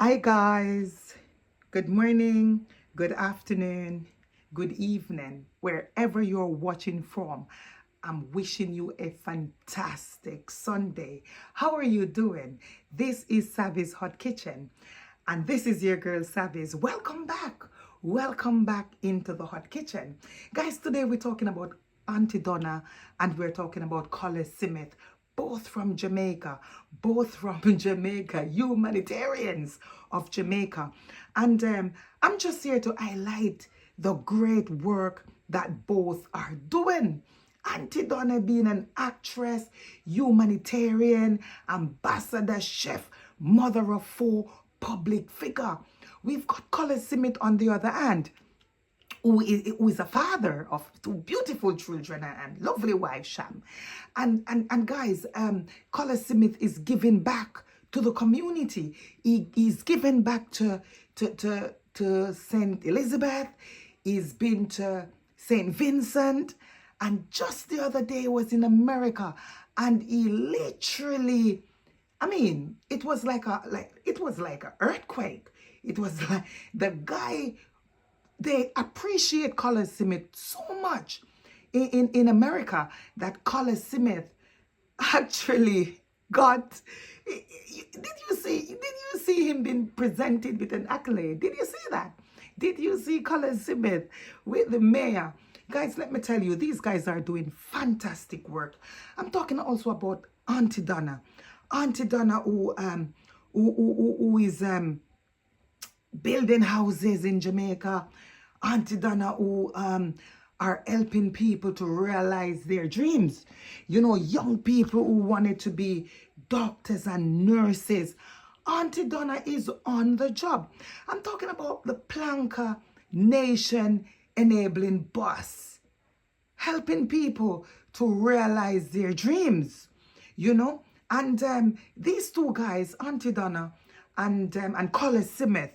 Hi guys, good morning, good afternoon, good evening, wherever you're watching from. I'm wishing you a fantastic Sunday. How are you doing? This is Savvy's Hot Kitchen, and this is your girl Savvy's. Welcome back. Welcome back into the Hot Kitchen. Guys, today we're talking about Aunty Donna and we're talking about Colaz Smith, both from Jamaica, humanitarians of Jamaica. And I'm just here to highlight the great work that both are doing. Aunty Donna being an actress, humanitarian, ambassador, chef, mother of four, public figure. We've got Colaz Smith on the other hand, who is a father of two beautiful children and lovely wife, Sham. And guys, Colaz Smith is giving back to the community. He's giving back to St. Elizabeth. He's been to St. Vincent. And just the other day was in America. And he literally, I mean, it was like an earthquake. It was like the guy, they appreciate Colaz Smith so much in America that Colaz Smith actually got, did you see him being presented with an accolade? Did you see that? Did you see Colaz Smith with the mayor? Guys, let me tell you, these guys are doing fantastic work. I'm talking also about Aunty Donna. Aunty Donna who is building houses in Jamaica. Aunty Donna who are helping people to realize their dreams. You know, young people who wanted to be doctors and nurses. Aunty Donna is on the job. I'm talking about the Planka Nation Enabling Bus, helping people to realize their dreams, you know. And these two guys, Aunty Donna and Colaz Smith,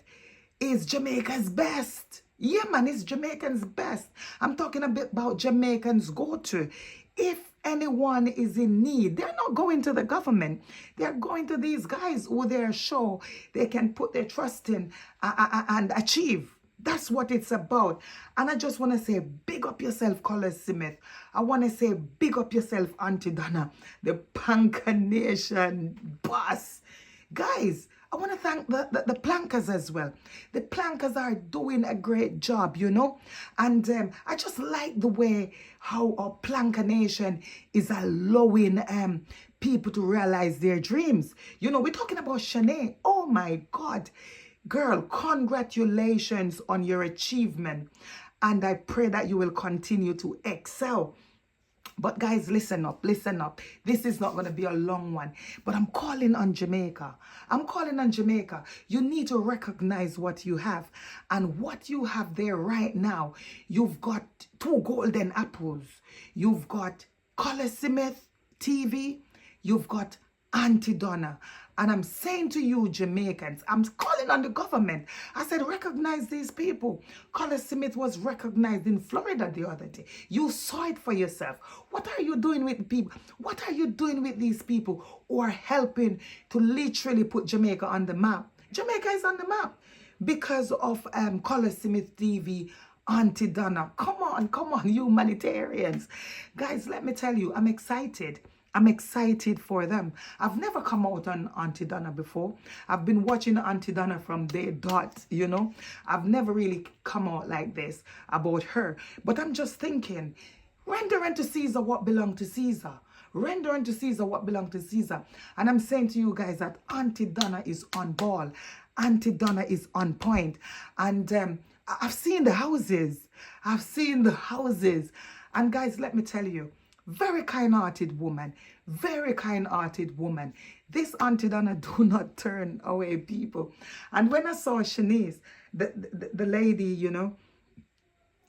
is Jamaica's best. Yeah, man, it's Jamaican's best. I'm talking a bit about Jamaicans go-to. If anyone is in need, they're not going to the government. They're going to these guys who they're sure they can put their trust in and achieve. That's what it's about. And I just want to say, big up yourself, Colaz Smith. I want to say, big up yourself, Aunty Donna, the Planka Nation boss. Guys, I want to thank the Plankers as well. The Plankers are doing a great job, you know. And I just like the way how our Planka Nation is allowing people to realize their dreams. You know, we're talking about Shanae. Oh my God. Girl, congratulations on your achievement. And I pray that you will continue to excel. But guys, listen up, listen up. This is not going to be a long one. But I'm calling on Jamaica. I'm calling on Jamaica. You need to recognize what you have. And what you have there right now, you've got two golden apples. You've got Colaz Smith TV. You've got Aunty Donna. And I'm saying to you, Jamaicans, I'm calling on the government. I said, recognize these people. Colaz Smith was recognized in Florida the other day. You saw it for yourself. What are you doing with people? What are you doing with these people who are helping to literally put Jamaica on the map? Jamaica is on the map because of Colaz Smith TV, Aunty Donna. Come on, humanitarians. Guys, let me tell you, I'm excited. I'm excited for them. I've never come out on Aunty Donna before. I've been watching Aunty Donna from day dot, you know. I've never really come out like this about her. But I'm just thinking, render unto Caesar what belongs to Caesar. Render unto Caesar what belongs to Caesar. And I'm saying to you guys that Aunty Donna is on ball. Aunty Donna is on point. And I've seen the houses. I've seen the houses. And guys, let me tell you, very kind-hearted woman. Very kind-hearted woman. This Aunty Donna do not turn away people. And when I saw Shanice, the lady, you know,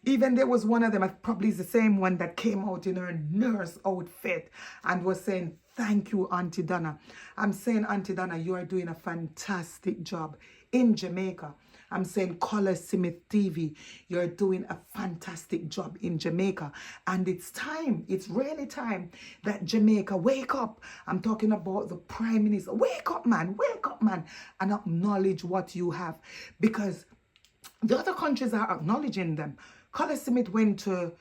Even there was one of them, probably the same one, that came out in her nurse outfit and was saying, thank you, Aunty Donna. I'm saying, Aunty Donna, you are doing a fantastic job in Jamaica. I'm saying, Colaz Smith TV, you're doing a fantastic job in Jamaica. And it's time, it's really time that Jamaica wake up. I'm talking about the Prime Minister. Wake up, man, and acknowledge what you have. Because the other countries are acknowledging them. Colaz Smith went to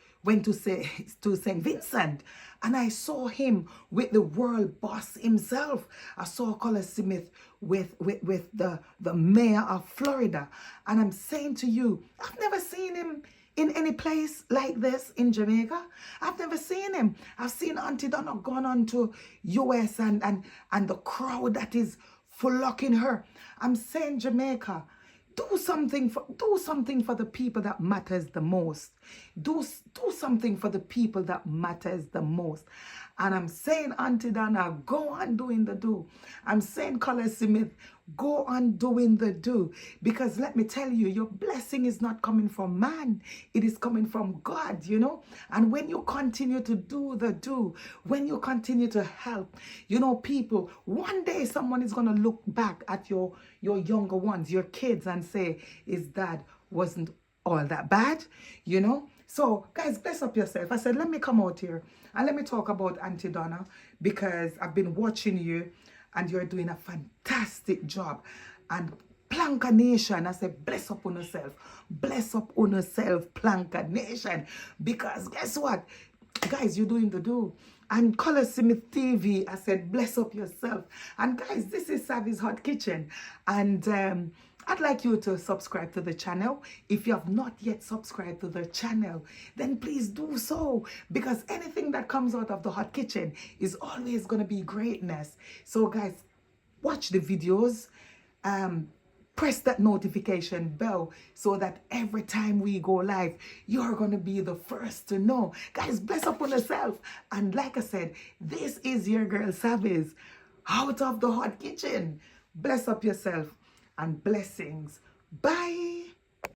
St. Vincent, and I saw him with the world boss himself. I saw Colaz Smith with the mayor of Florida. And I'm saying to you, I've never seen him in any place like this in Jamaica. I've never seen him. I've seen Aunty Donna gone on to US and the crowd that is flocking her. I'm saying, Jamaica, do something for the people that matters the most. Do something for the people that matters the most. And I'm saying, Aunty Donna, go on doing the do. I'm saying, Colaz Smith, go on doing the do. Because let me tell you, your blessing is not coming from man. It is coming from God, you know. And when you continue to do the do, when you continue to help, you know, people, one day someone is going to look back at your younger ones, your kids, and say, his dad wasn't all that bad, you know. So guys, bless up yourself. I said, let me come out here and let me talk about Aunty Donna, because I've been watching you and you're doing a fantastic job. And Planka Nation, I said, bless up on yourself. Bless up on yourself, Planka Nation. Because guess what? Guys, you're doing the do. And Colaz Smith TV, I said, bless up yourself. And guys, this is Savvy's Hot Kitchen. And I'd like you to subscribe to the channel. If you have not yet subscribed to the channel, then please do so. Because anything that comes out of the Hot Kitchen is always going to be greatness. So guys, watch the videos. Press that notification bell so that every time we go live, you're going to be the first to know. Guys, bless up on yourself. And like I said, this is your girl Savvy's out of the Hot Kitchen. Bless up yourself and blessings. Bye.